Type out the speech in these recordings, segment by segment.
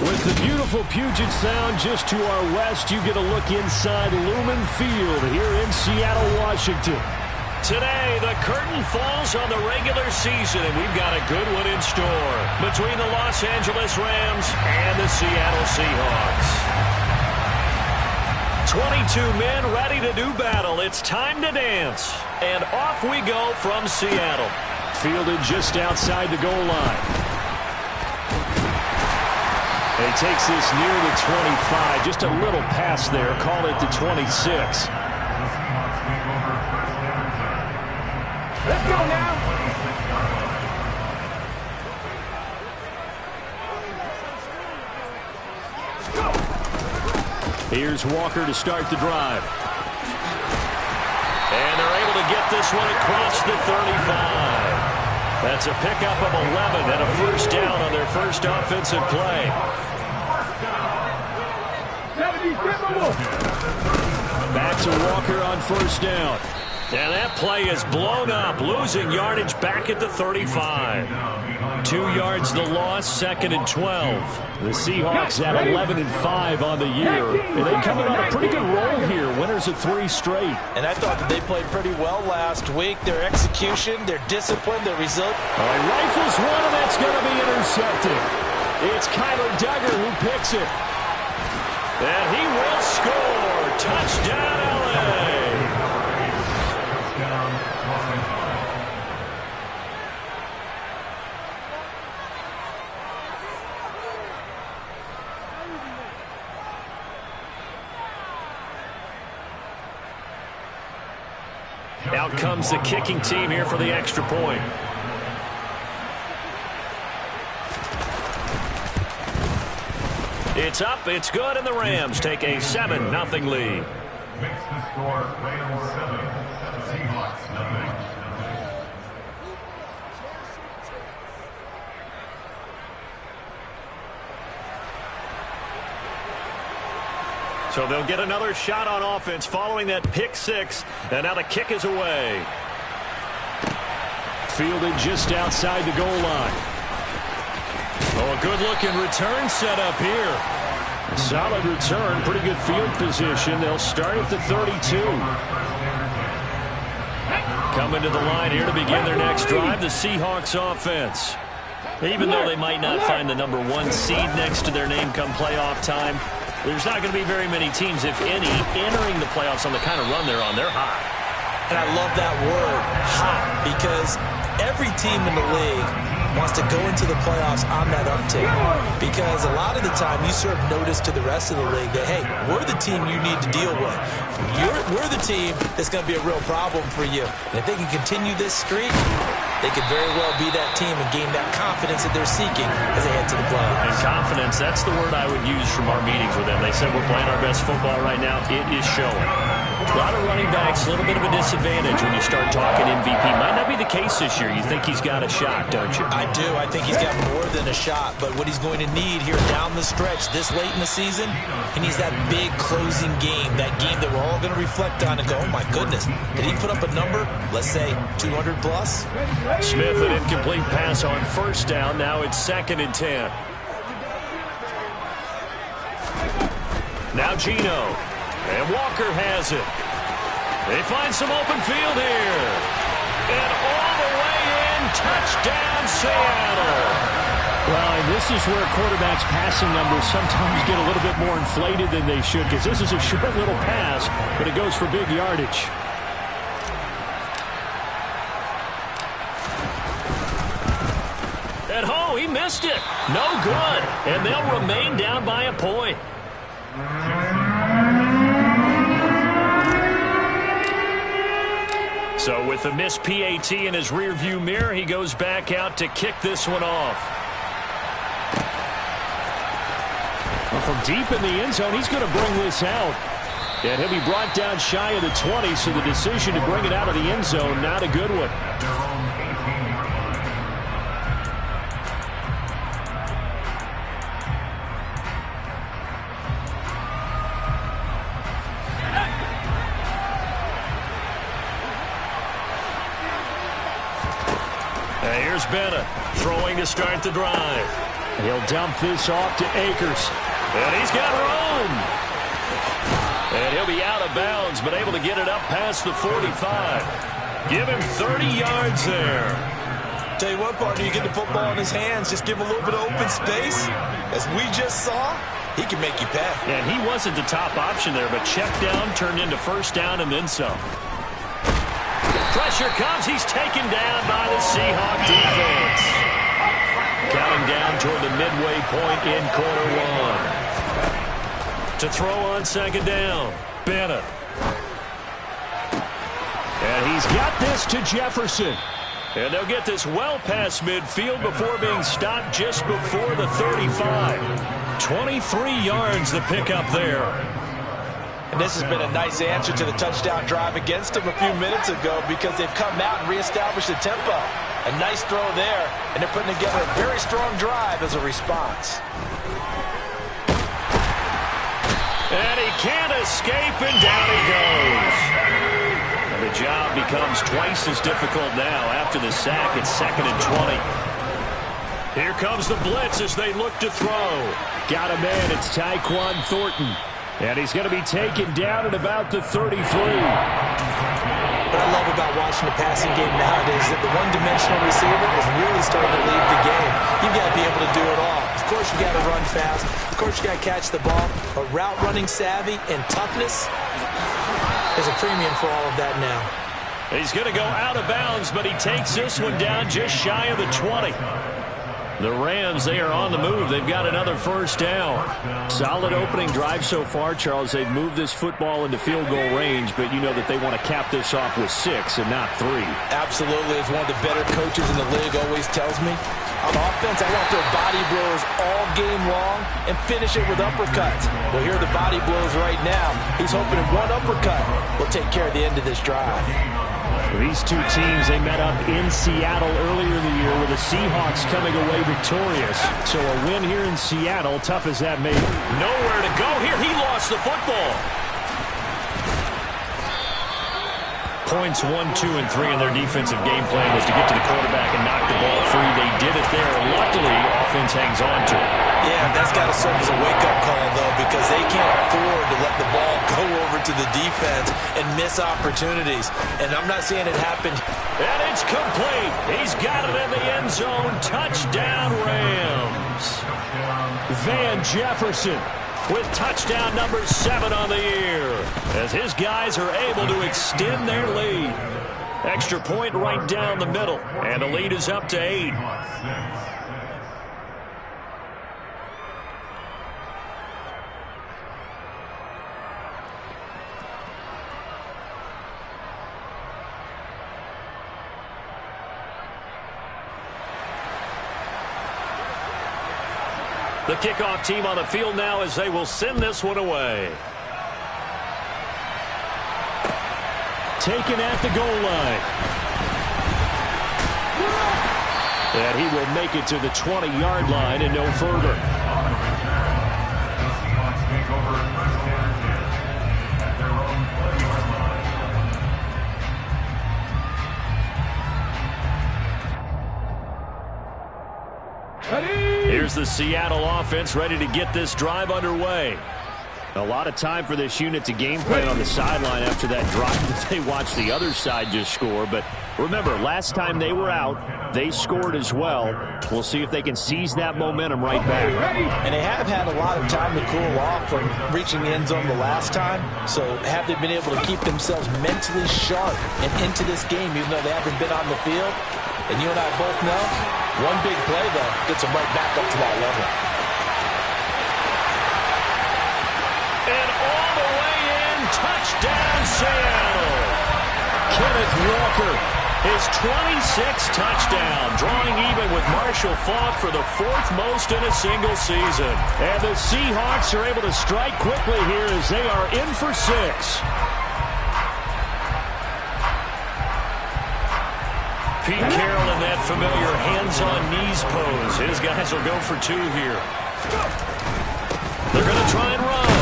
With the beautiful Puget Sound just to our west, you get a look inside Lumen Field here in Seattle, Washington. Today, the curtain falls on the regular season, and we've got a good one in store between the Los Angeles Rams and the Seattle Seahawks. 22 men ready to do battle. It's time to dance. And off we go from Seattle. Fielded just outside the goal line. And he takes this near the 25. Just a little pass there. Call it the 26. Let's go now. Here's Walker to start the drive. And they're able to get this one across the 35. That's a pickup of 11 and a first down on their first offensive play. Back to Walker on first down. And that play is blown up, losing yardage back at the 35. 2 yards the loss, 2nd and 12. The Seahawks at 11-5 on the year. And they're coming on a pretty good roll here. Winners of 3 straight. And I thought that they played pretty well last week. Their execution, their discipline, their result. Rifles one, and that's going to be intercepted. It's Kyler Duggar who picks it. And he will score. Touchdown, LA. Out comes the kicking team here for the extra point. It's up, it's good, and the Rams take a 7-0 lead. Makes the score Rams 7, Seahawks 9. So they'll get another shot on offense following that pick six. And now the kick is away. Fielded just outside the goal line. Oh, a good-looking return set up here. Solid return, pretty good field position. They'll start at the 32. Coming to the line here to begin their next drive, the Seahawks offense. Even though they might not find the number 1 seed next to their name come playoff time, there's not going to be very many teams, if any, entering the playoffs on the kind of run they're on. They're hot. And I love that word, hot, because every team in the league wants to go into the playoffs on that uptick. Because a lot of the time you serve notice to the rest of the league that, hey, we're the team you need to deal with. We're the team that's going to be a real problem for you. And if they can continue this streak, they could very well be that team and gain that confidence that they're seeking as they head to the playoffs. And confidence, that's the word I would use from our meetings with them. They said we're playing our best football right now. It is showing. A lot of running backs, a little bit of a disadvantage when you start talking MVP. Might not be the case this year. You think he's got a shot, don't you? I do. I think he's got more than a shot. But what he's going to need here down the stretch this late in the season, he needs that big closing game, that game that we're all going to reflect on and go, oh, my goodness, did he put up a number, let's say, 200 plus? Smith, an incomplete pass on first down. Now it's 2nd and 10. Now Geno. And Walker has it. They find some open field here. And all the way in, touchdown Seattle. Well, and this is where quarterbacks' passing numbers sometimes get a little bit more inflated than they should, because this is a short little pass, but it goes for big yardage. And oh, he missed it. No good. And they'll remain down by a point. So with the missed PAT in his rearview mirror, he goes back out to kick this one off. Well, from deep in the end zone, he's going to bring this out. And he'll be brought down shy of the 20, so the decision to bring it out of the end zone, not a good one. Here's Bennett throwing to start the drive. He'll dump this off to Akers. And he's got room. And he'll be out of bounds, but able to get it up past the 45. Give him 30 yards there. Tell you what, partner, you get the football in his hands, just give him a little bit of open space. As we just saw, he can make you pay. And he wasn't the top option there, but check down turned into first down and then some. Pressure comes. He's taken down by the Seahawk defense. Counting down toward the midway point in quarter one. To throw on second down, Bennett. And he's got this to Jefferson. And they'll get this well past midfield before being stopped just before the 35. 23 yards the pickup there. And this has been a nice answer to the touchdown drive against them a few minutes ago because they've come out and reestablished the tempo. A nice throw there, and they're putting together a very strong drive as a response. And he can't escape, and down he goes. And the job becomes twice as difficult now after the sack. It's 2nd and 20. Here comes the blitz as they look to throw. Got a man. It's Tyquan Thornton. And he's going to be taken down at about the 33. What I love about watching the passing game nowadays is that the one-dimensional receiver is really starting to lead the game. You've got to be able to do it all. Of course, you got to run fast. Of course, you got to catch the ball. But route running savvy and toughness is a premium for all of that now. He's going to go out of bounds, but he takes this one down just shy of the 20. The Rams, they are on the move. They've got another first down. Solid opening drive so far, Charles. They've moved this football into field goal range, but you know that they want to cap this off with 6 and not 3. Absolutely. As one of the better coaches in the league always tells me, on offense, I want their body blows all game long and finish it with uppercuts. Well, here are the body blows right now. He's hoping in one uppercut will take care of the end of this drive. These two teams, they met up in Seattle earlier in the year with the Seahawks coming away victorious. So a win here in Seattle, tough as that may be. Nowhere to go here. He lost the football. Points 1, 2, and 3 in their defensive game plan was to get to the quarterback and knock the ball free. They did it there. Luckily, offense hangs on to it. Yeah, that's got to serve as a wake-up call, though, because they can't afford to let the ball go over to the defense and miss opportunities. And I'm not seeing it happen. And it's complete. He's got it in the end zone. Touchdown, Rams. Van Jefferson with touchdown number 7 on the year, as his guys are able to extend their lead. Extra point right down the middle, and the lead is up to 8. The kickoff team on the field now as they will send this one away. Taken at the goal line. And he will make it to the 20-yard line and no further. Seahawks take over first and 10 at their own 20-yard line. Here's the Seattle offense ready to get this drive underway. A lot of time for this unit to game plan on the sideline after that drive that they watched the other side just score. But remember, last time they were out, they scored as well. We'll see if they can seize that momentum right back. And they have had a lot of time to cool off from reaching the end zone the last time. So have they been able to keep themselves mentally sharp and into this game even though they haven't been on the field? And you and I both know, one big play, though, gets them right back up to that level. And all the way in, touchdown Seattle. Kenneth Walker, his 26th touchdown, drawing even with Marshall Faulk for the 4th most in a single season. And the Seahawks are able to strike quickly here as they are in for 6. Pete Carroll in that familiar hands-on-knees pose. His guys will go for 2 here. They're going to try and run.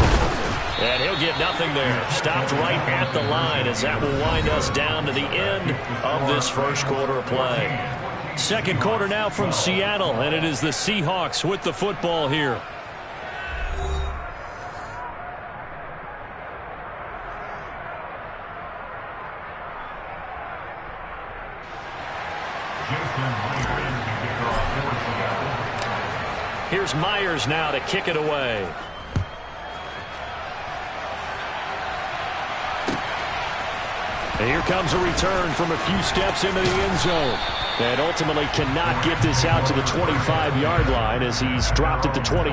And he'll get nothing there. Stopped right at the line as that will wind us down to the end of this first quarter of play. Second quarter now from Seattle, and it is the Seahawks with the football here. Here's Myers now to kick it away. And here comes a return from a few steps into the end zone. And ultimately cannot get this out to the 25-yard line as he's dropped at the 23.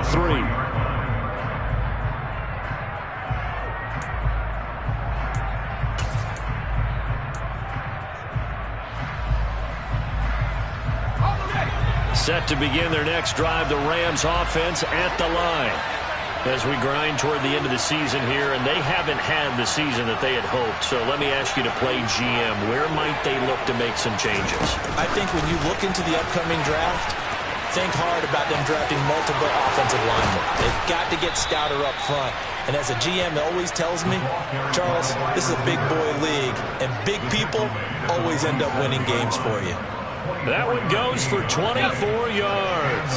Set to begin their next drive, the Rams offense at the line. As we grind toward the end of the season here, and they haven't had the season that they had hoped. So let me ask you to play GM. Where might they look to make some changes? I think when you look into the upcoming draft, think hard about them drafting multiple offensive linemen. They've got to get stouter up front. And as a GM, it always tells me, Charles, this is a big boy league, and big people always end up winning games for you. That one goes for 24 yards.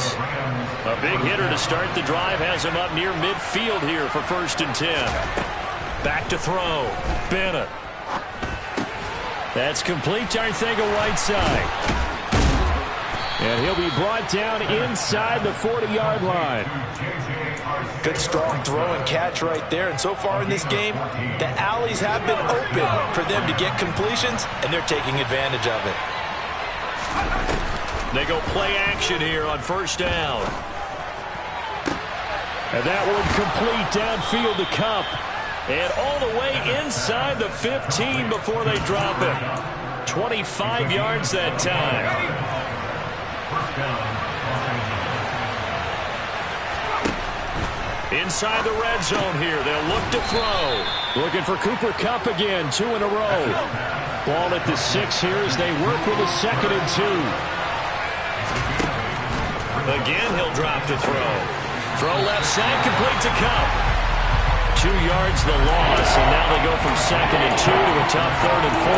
A big hitter to start the drive has him up near midfield here for 1st and 10. Back to throw. Bennett. That's complete to Arcega-Whiteside. And he'll be brought down inside the 40-yard line. Good strong throw and catch right there. And so far in this game, the alleys have been open for them to get completions, and they're taking advantage of it. They go play action here on 1st down. And that one complete downfield to Kupp. And all the way inside the 15 before they drop it. 25 yards that time. Inside the red zone here. They'll look to throw. Looking for Cooper Kupp again, 2 in a row. Ball at the 6 here as they work with a 2nd and 2. Again, he'll drop to throw. Throw left side, complete to Kupp. 2 yards the loss, and now they go from 2nd and 2 to a tough 3rd and 4.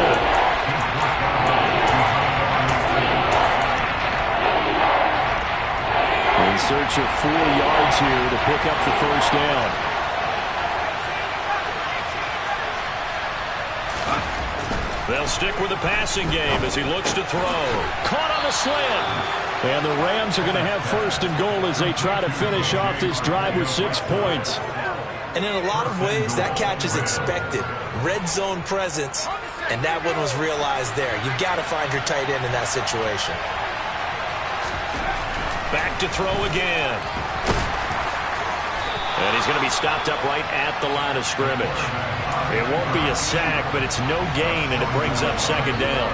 In search of 4 yards here to pick up the 1st down. They'll stick with the passing game as he looks to throw. Caught on the slant. And the Rams are going to have 1st and goal as they try to finish off this drive with 6 points. And in a lot of ways, that catch is expected. Red zone presence, and that one was realized there. You've got to find your tight end in that situation. Back to throw again. And he's going to be stopped up right at the line of scrimmage. It won't be a sack, but it's no gain, and it brings up 2nd down.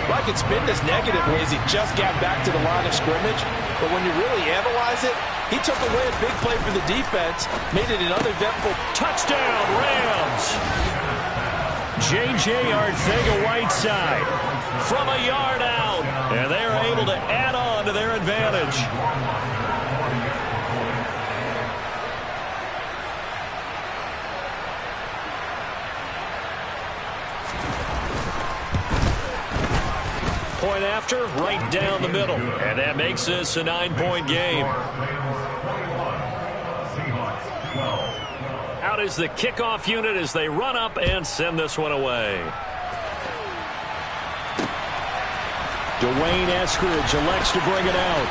Well, I could spin this negatively as he just got back to the line of scrimmage. But when you really analyze it, he took away a big play for the defense, made it an uneventful touchdown, Rams. J.J. Arcega-Whiteside from a yard out. And they're able to add on to their advantage. Point after, right down the middle. And that makes this a 9-point game. Out is the kickoff unit as they run up and send this one away. Dwayne Eskridge elects to bring it out.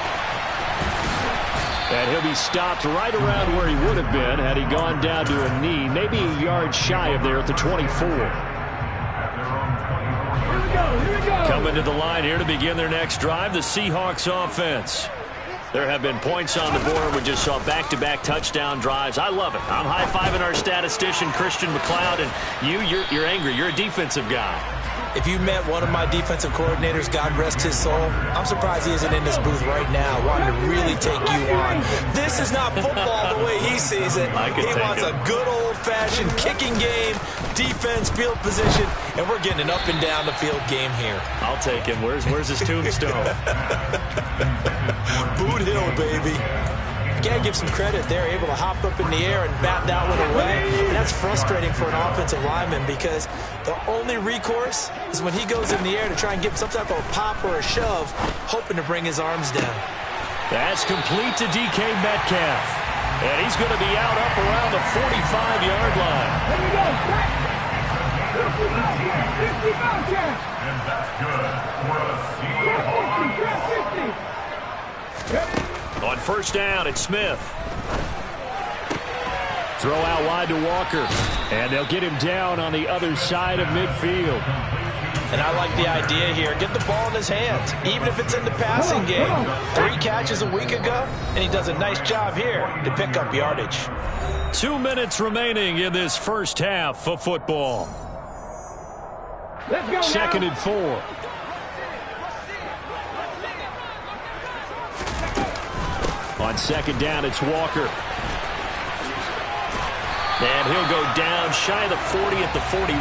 And he'll be stopped right around where he would have been had he gone down to a knee, maybe a yard shy of there at the 24. Coming to the line here to begin their next drive, the Seahawks offense. There have been points on the board. We just saw back-to-back touchdown drives. I love it. I'm high-fiving our statistician, Christian McLeod, and you're angry. You're a defensive guy. If you met one of my defensive coordinators, God rest his soul, I'm surprised he isn't in this booth right now wanting to really take you on. This is not football the way he sees it. He wants a good old-fashioned kicking game, defense, field position, and we're getting an up and down the field game here. I'll take him. Where's his tombstone? Boot Hill, baby. got to give some credit. They're able to hop up in the air and bat that one away. And that's frustrating for an offensive lineman because the only recourse is when he goes in the air to try and get some type of pop or a shove, hoping to bring his arms down. That's complete to DK Metcalf. And he's going to be out up around the 45-yard line. Let me go. 50 chance. And that's good for the Seahawks. 50. On first down, it's Smith. Throw out wide to Walker. And they'll get him down on the other side of midfield. And I like the idea here. Get the ball in his hands, even if it's in the passing game. 3 catches a week ago, and he does a nice job here to pick up yardage. 2 minutes remaining in this first half of football. Let's go. Second and 4. On second down, it's Walker. And he'll go down shy of the 40 at the 41.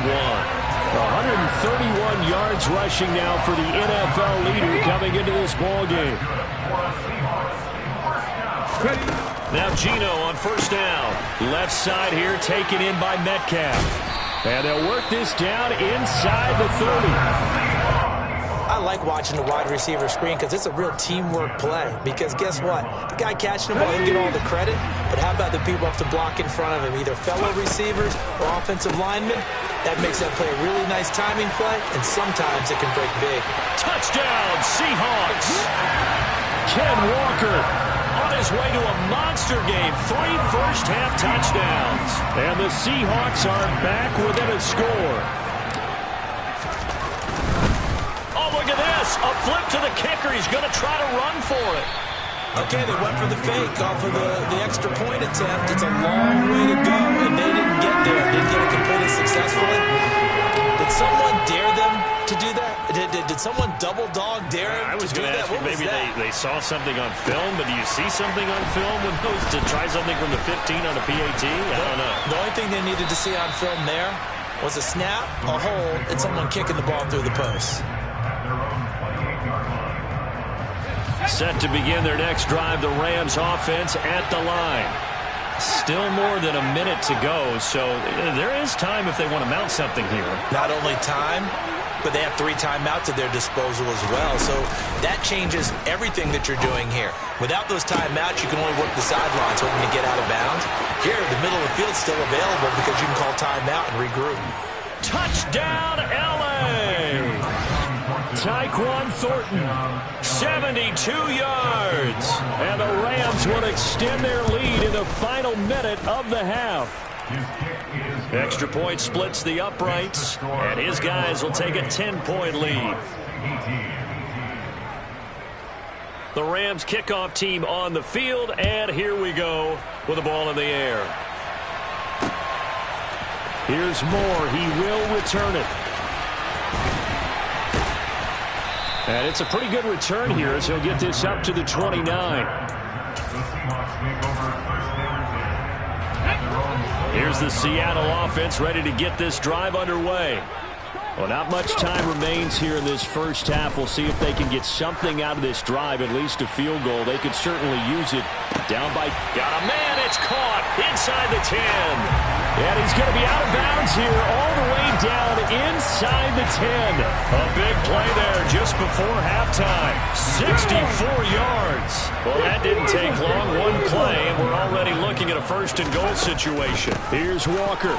131 yards rushing now for the NFL leader coming into this ball game. Now Geno on first down. Left side here taken in by Metcalf. And they'll work this down inside the 30. I like watching the wide receiver screen because it's a real teamwork play. Because guess what? The guy catching the ball, he'll get all the credit. But how about the people up to block in front of him, either fellow receivers or offensive linemen? That makes that play a really nice timing play, and sometimes it can break big. Touchdown, Seahawks! Ken Walker On his way to a monster game. 3 first-half touchdowns. And the Seahawks are back within a score. Oh, look at this. A flip to the kicker. He's going to try to run for it. Okay, they went for the fake off of the extra point attempt. It's a long way to go, and they didn't get there. Didn't get it completed successfully. Did someone dare them to do that? Did someone double dog dare him I was to do going to that? ask you, What was maybe that? they saw something on film, but do you see something on film when goes to try something from the 15 on a PAT? I don't know. The only thing they needed to see on film there was a snap, a hold, and someone kicking the ball through the post. Set to begin their next drive, the Rams offense at the line. Still more than a minute to go, so there is time if they want to mount something here. Not only time, but they have 3 timeouts at their disposal as well. So that changes everything that you're doing here. Without those timeouts, you can only work the sidelines hoping to get out of bounds. Here, the middle of the field's still available because you can call timeout and regroup. Touchdown, L.A.! Tyquan Thornton. 72 yards. And the Rams will extend their lead in the final minute of the half. Extra point splits the uprights, and his guys will take a 10-point lead. The Rams kickoff team on the field, and here we go with the ball in the air. Here's Moore. He will return it. And it's a pretty good return here as he'll get this up to the 29. Here's the Seattle offense ready to get this drive underway. Well, not much time remains here in this first half. We'll see if they can get something out of this drive, at least a field goal. They could certainly use it. Down by... Got a man. It's caught inside the 10. And he's going to be out of bounds here all the way down inside the 10. A big play there just before halftime. 64 yards. Well, that didn't take long. One play, and we're already looking at a first and goal situation. Here's Walker.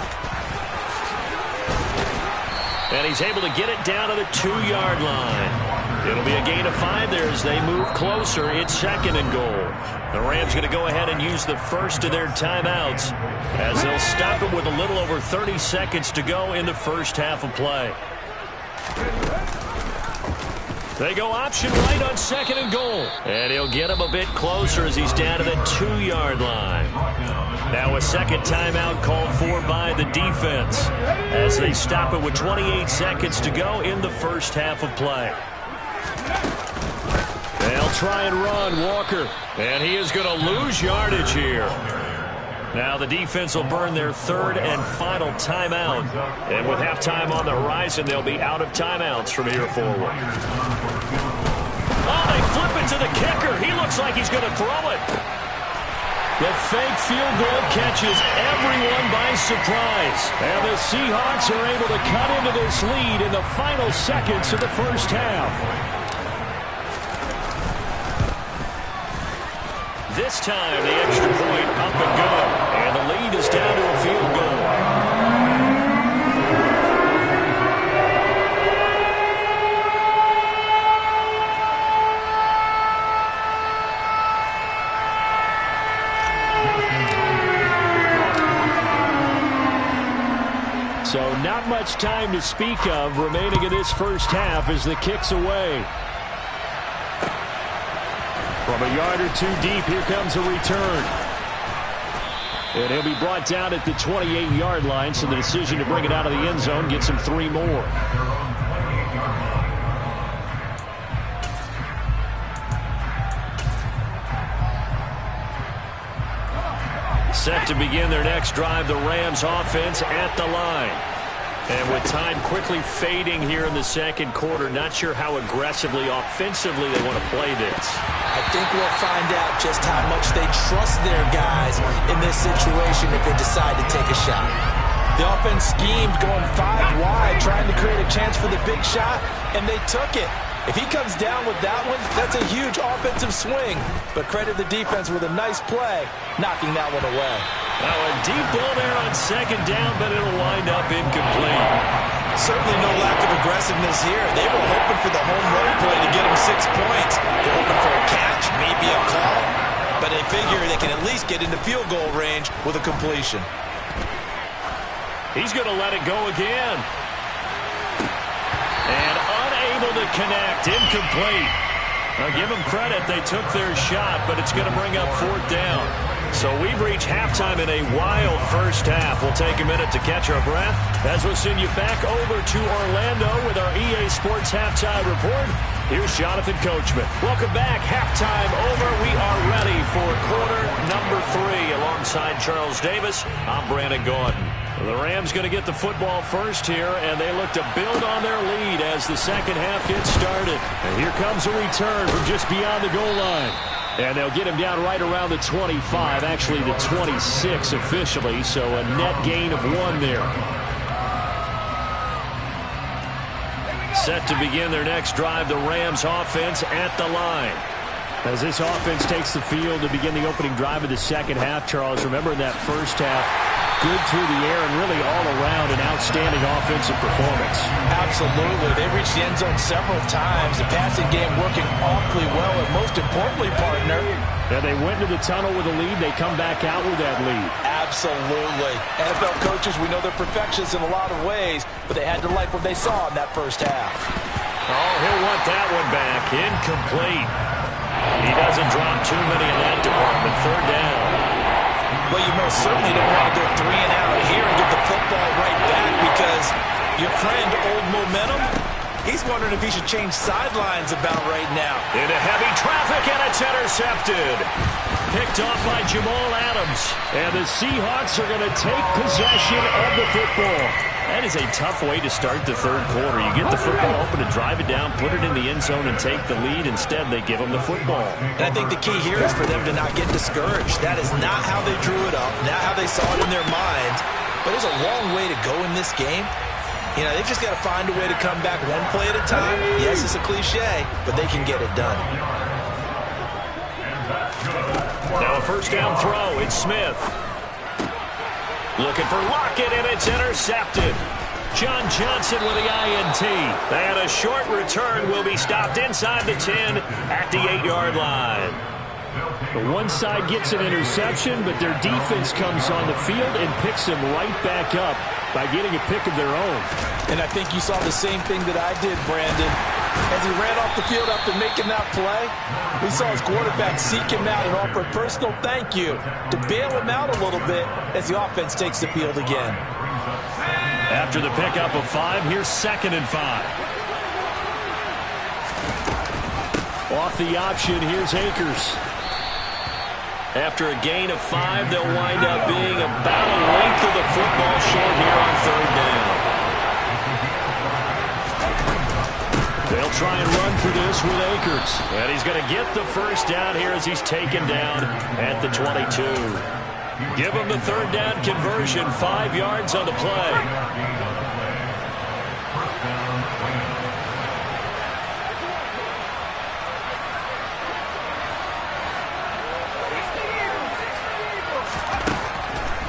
And he's able to get it down to the 2-yard line. It'll be a gain of 5 there as they move closer. It's second and goal. The Rams going to go ahead and use the first of their timeouts as they'll stop it with a little over 30 seconds to go in the first half of play. They go option right on second and goal. And he'll get him a bit closer as he's down to the 2-yard line. Now a second timeout called for by the defense as they stop it with 28 seconds to go in the first half of play. They'll try and run Walker. And he is going to lose yardage here. Now the defense will burn their third and final timeout. And with halftime on the horizon, they'll be out of timeouts from here forward. Oh, they flip it to the kicker. He looks like he's going to throw it. The fake field goal catches everyone by surprise. And the Seahawks are able to cut into this lead in the final seconds of the first half. This time, the extra point up and good. And the lead is down to a field goal. So not much time to speak of remaining in this first half as the kick's away. From a yard or two deep, here comes a return. And he'll be brought down at the 28-yard line, so the decision to bring it out of the end zone gets him 3 more. Set to begin their next drive, the Rams offense at the line. And with time quickly fading here in the second quarter, not sure how aggressively, offensively they want to play this. I think we'll find out just how much they trust their guys in this situation if they decide to take a shot. The offense schemed going 5 wide, trying to create a chance for the big shot, and they took it. If he comes down with that one, that's a huge offensive swing. But credit the defense with a nice play, knocking that one away. Now a deep ball there on second down, but it'll wind up incomplete. Certainly no lack of aggressiveness here. They were hoping for the home run play to get them 6 points. They're hoping for a catch, maybe a call. But they figure they can at least get into field goal range with a completion. He's going to let it go again. And unable to connect, incomplete. Now give them credit, they took their shot, but it's going to bring up 4th down. So we've reached halftime in a wild first half. We'll take a minute to catch our breath as we'll send you back over to Orlando with our EA Sports Halftime Report. Here's Jonathan Coachman. Welcome back. Halftime over. We are ready for quarter number 3. Alongside Charles Davis, I'm Brandon Gaudin. The Rams going to get the football first here, and they look to build on their lead as the second half gets started. And here comes a return from just beyond the goal line. And they'll get him down right around the 25, actually the 26 officially, so a net gain of 1 there. Set to begin their next drive, the Rams offense at the line. As this offense takes the field to begin the opening drive of the second half, Charles, remember in that first half, good through the air and really all around an outstanding offensive performance. Absolutely. They reached the end zone several times. The passing game working awfully well, and most importantly, partner. Yeah, they went to the tunnel with a lead. They come back out with that lead. Absolutely. NFL coaches, we know they're perfectionists in a lot of ways, but they had to like what they saw in that first half. Oh, he'll want that one back. Incomplete. He doesn't drop too many in that department. 3rd down. Well, you most certainly don't want to go 3 and out here and get the football right back because your friend, Old Momentum, he's wondering if he should change sidelines about right now. Into heavy traffic, and it's intercepted. Picked off by Jamal Adams. And the Seahawks are going to take possession of the football. That is a tough way to start the third quarter. You get the football open and drive it down, put it in the end zone, and take the lead. Instead, they give them the football. And I think the key here is for them to not get discouraged. That is not how they drew it up, not how they saw it in their minds. But there's a long way to go in this game. You know, they've just got to find a way to come back one play at a time. Yes, it's a cliche, but they can get it done. Now a first down throw. It's Smith. Looking for Lockett, and it's intercepted. John Johnson with the INT. And a short return will be stopped inside the 10 at the 8-yard line. The one side gets an interception, but their defense comes on the field and picks them right back up by getting a pick of their own. And I think you saw the same thing that I did, Brandon. As he ran off the field after making that play, we saw his quarterback seek him out and offer a personal thank you to bail him out a little bit as the offense takes the field again. After the pickup of 5, here's 2nd and 5. Off the option, here's Akers. After a gain of 5, they'll wind up being about a length of the football short here on 3rd down. They'll try and run for this with Akers. And he's going to get the first down here as he's taken down at the 22. Give him the third down conversion, 5 yards on the play.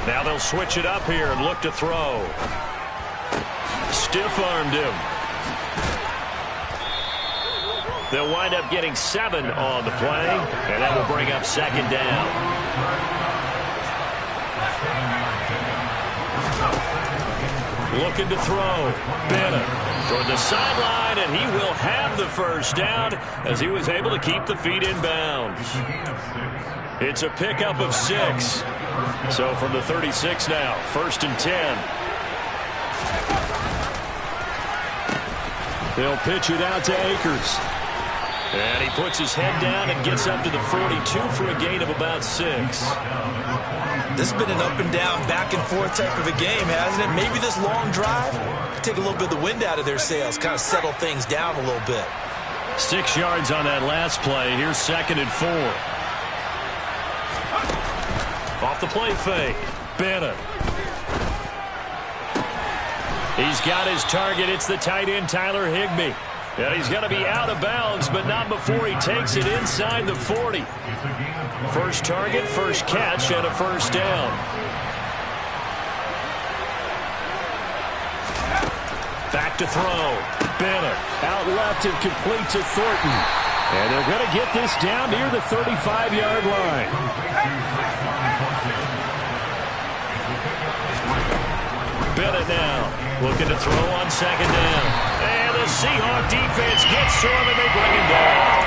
Now they'll switch it up here and look to throw. Stiff-armed him. They'll wind up getting 7 on the play, and that will bring up second down. Looking to throw. Bennett toward the sideline, and he will have the first down as he was able to keep the feet in bounds. It's a pickup of 6. So from the 36 now, 1st and 10. They'll pitch it out to Akers. And he puts his head down and gets up to the 42 for a gain of about 6. This has been an up and down, back and forth type of a game, hasn't it? Maybe this long drive take a little bit of the wind out of their sails, kind of settle things down a little bit. 6 yards on that last play. Here's 2nd and 4. Off the play fake. Bennett. He's got his target. It's the tight end, Tyler Higbee. And he's going to be out of bounds, but not before he takes it inside the 40. First target, first catch, and a first down. Back to throw. Bennett. Out left and complete to Thornton. And they're going to get this down near the 35-yard line. Bennett now looking to throw on second down. And the Seahawk defense gets to him, and they bring him down.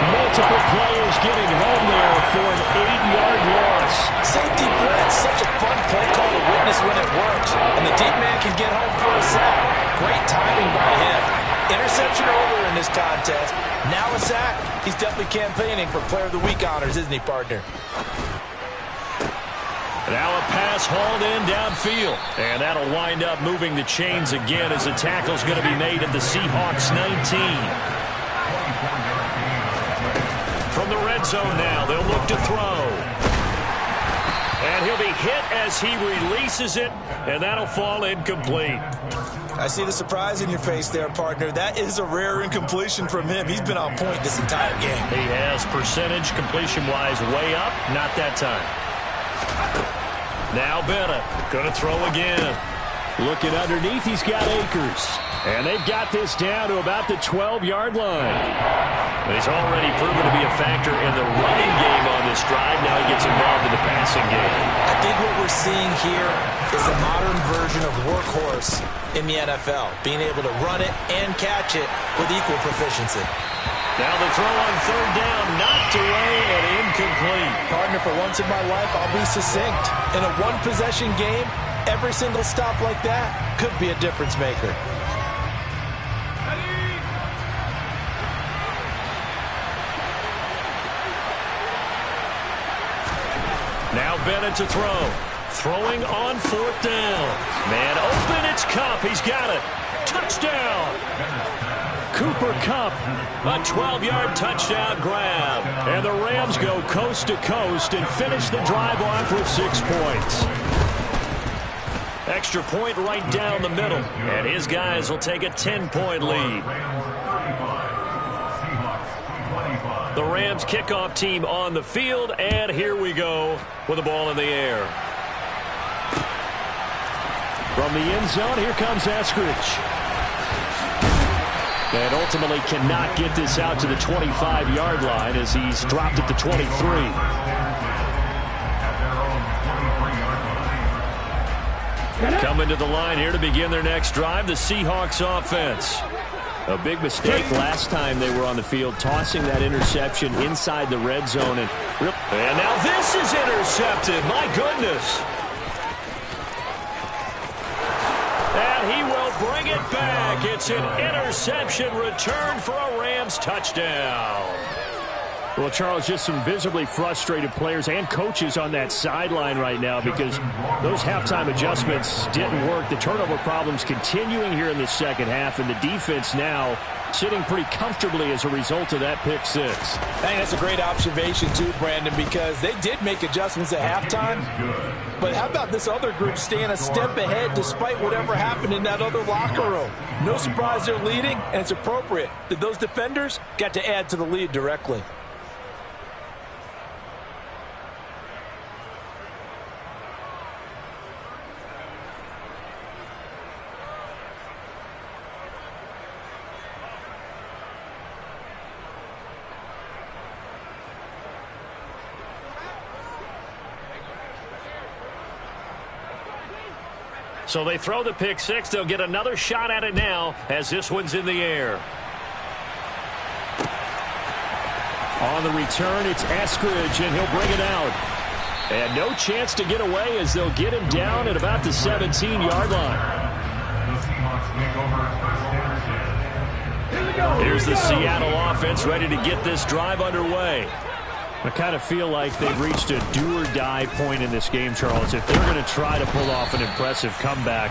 Multiple players getting home there for an 8-yard loss. Safety blitz, such a fun play call to witness when it works. And the deep man can get home for a sack. Great timing by him. Interception earlier in this contest. Now a sack. He's definitely campaigning for Player of the Week honors, isn't he, partner? Now a pass hauled in downfield. And that'll wind up moving the chains again as the tackle's going to be made at the Seahawks 19. From the red zone now, they'll look to throw. And he'll be hit as he releases it, and that'll fall incomplete. I see the surprise in your face there, partner. That is a rare incompletion from him. He's been on point this entire game. He has percentage completion-wise way up. Not that time. Now Bennett going to throw again. Looking underneath, he's got Akers. And they've got this down to about the 12-yard line. He's already proven to be a factor in the running game on this drive. Now he gets involved in the passing game. I think what we're seeing here is a modern version of workhorse in the NFL, being able to run it and catch it with equal proficiency. Now the throw on third down, knocked away and incomplete. Partner, for once in my life, I'll be succinct. In a one-possession game, every single stop like that could be a difference maker. Now Bennett to throw. Throwing on fourth down. Man open, it's Kupp. He's got it. Touchdown. Cooper Kupp, a 12-yard touchdown grab. And the Rams go coast to coast and finish the drive off with 6 points. Extra point right down the middle. And his guys will take a 10-point lead. The Rams kickoff team on the field, and here we go with the ball in the air. From the end zone, here comes Eskridge. And ultimately cannot get this out to the 25-yard line as he's dropped at the 23. Coming to the line here to begin their next drive, the Seahawks offense. A big mistake last time they were on the field, tossing that interception inside the red zone. And now this is intercepted. My goodness. And he will bring it back. It's an interception return for a Rams touchdown. Well, Charles, just some visibly frustrated players and coaches on that sideline right now because those halftime adjustments didn't work. The turnover problems continuing here in the second half, and the defense now sitting pretty comfortably as a result of that pick six. I think that's a great observation, too, Brandon, because they did make adjustments at halftime. But how about this other group staying a step ahead despite whatever happened in that other locker room? No surprise they're leading, and it's appropriate that those defenders got to add to the lead directly. So they throw the pick six. They'll get another shot at it now as this one's in the air. On the return, it's Eskridge, and he'll bring it out. And no chance to get away as they'll get him down at about the 17-yard line. Here's the Seattle offense ready to get this drive underway. I kind of feel like they've reached a do-or-die point in this game, Charles. If they're going to try to pull off an impressive comeback,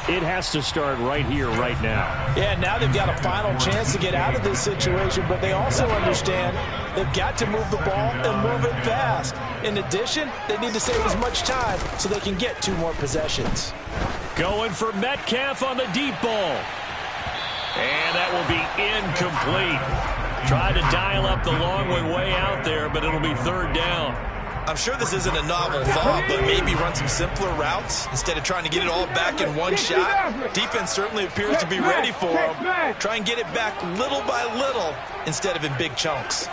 it has to start right here, right now. Yeah, now they've got a final chance to get out of this situation, but they also understand they've got to move the ball and move it fast. In addition, they need to save as much time so they can get 2 more possessions. Going for Metcalf on the deep ball. And that will be incomplete. Tried to dial up the long way out there, but it'll be third down. I'm sure this isn't a novel thought, but maybe run some simpler routes instead of trying to get it all back in one shot. Defense certainly appears to be ready for them. Try and get it back little by little instead of in big chunks.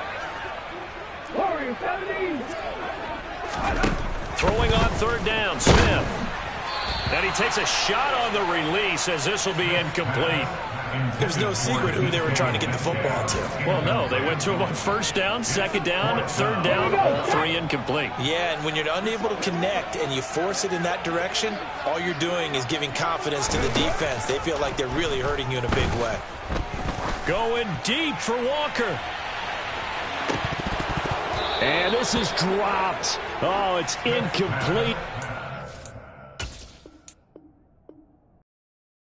Throwing on third down, Smith. And he takes a shot on the release as this will be incomplete. There's no secret who they were trying to get the football to. Well, no, they went to him on first down, second down, third down, all 3 incomplete. Yeah, and when you're unable to connect and you force it in that direction, all you're doing is giving confidence to the defense. They feel like they're really hurting you in a big way. Going deep for Walker. And this is dropped. Oh, it's incomplete.